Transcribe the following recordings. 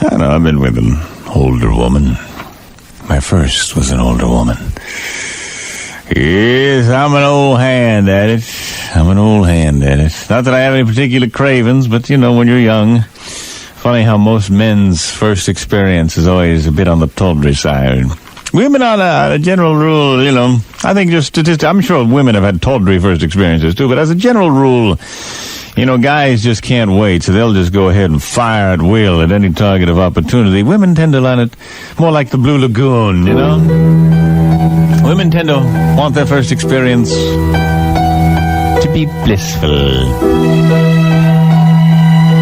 I don't know, I've been with an older woman. My first was an older woman. Yes, I'm an old hand at it. Not that I have any particular cravings, but, when you're young, funny how most men's first experience is always a bit on the tawdry side. Women on a general rule, I think just statistics, I'm sure women have had tawdry first experiences too, but as a general rule, guys just can't wait, so they'll just go ahead and fire at will at any target of opportunity. Women tend to learn it more like the Blue Lagoon, Women tend to want their first experience to be blissful.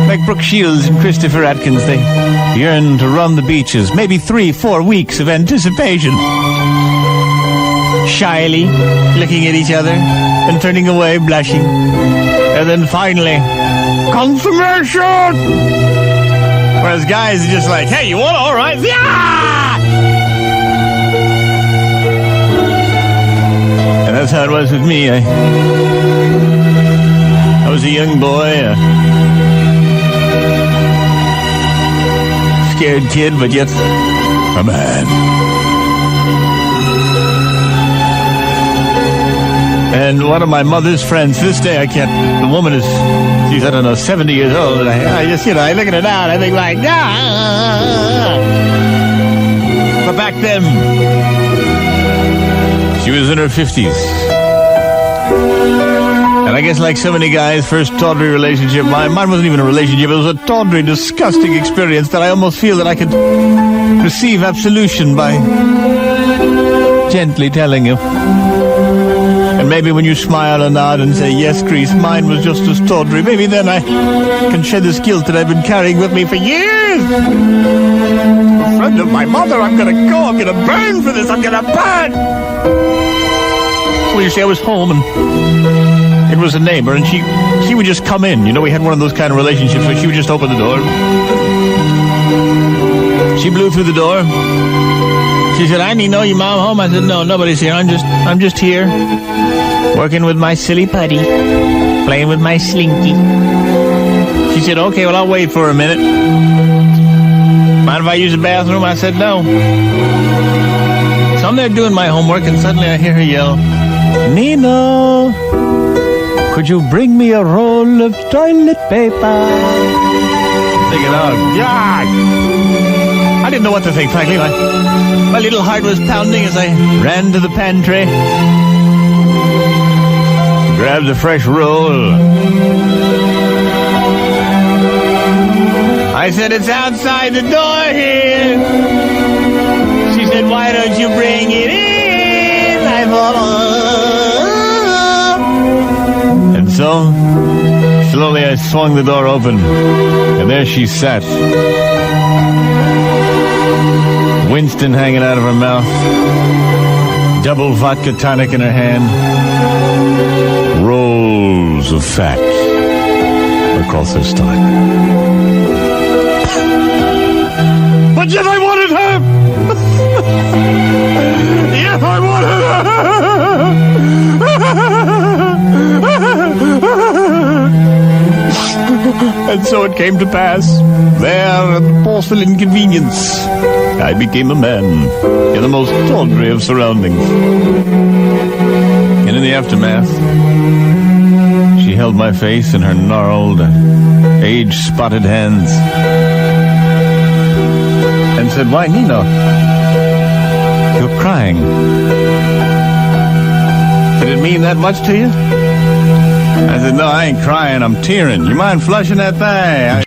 Like Brooke Shields and Christopher Atkins, they yearn to run the beaches, maybe 3-4 weeks of anticipation. Shyly looking at each other and turning away, blushing. And then finally, consummation! Whereas guys are just like, hey, you want? All right. Yeah! And that's how it was with me. I was a young boy, scared kid, but yet a man. And one of my mother's friends, to this day I can't, the woman is, she's, 70 years old, and I just, I look at her now and I think like, But back then, she was in her 50s. And I guess like so many guys, first tawdry relationship, mine wasn't even a relationship, it was a tawdry, disgusting experience that I almost feel that I could receive absolution by gently telling you. And maybe when you smile and nod and say, yes, Grease, mine was just as tawdry, maybe then I can shed this guilt that I've been carrying with me for years. A friend of my mother, I'm going to go, I'm going to burn for this, I'm going to burn. Well, you see, I was home and it was a neighbor, and she would just come in. We had one of those kind of relationships where she would just open the door. She blew through the door. She said, I need to know your mom home. I said, no, nobody's here. I'm just here, working with my silly putty, playing with my slinky. She said, okay, well, I'll wait for a minute. Mind if I use the bathroom? I said, no. So I'm there doing my homework, and suddenly I hear her yell, Nino, could you bring me a roll of toilet paper? Thinking, oh, God. I didn't know what to think, frankly. My little heart was pounding as I ran to the pantry, grabbed a fresh roll. I said, it's outside the door here. She said, why don't you bring it in? I thought, And so, slowly I swung the door open, and there she sat. Winston hanging out of her mouth, double vodka tonic in her hand, rolls of fat across her stomach. But yet I wanted her! Yes, I wanted her! And so it came to pass, there at the porcelain convenience, I became a man in the most tawdry of surroundings. And in the aftermath, she held my face in her gnarled, age-spotted hands and said, why, Nino, you're crying. Did it mean that much to you? I said, no, I ain't crying, I'm tearing. You mind flushing that thing?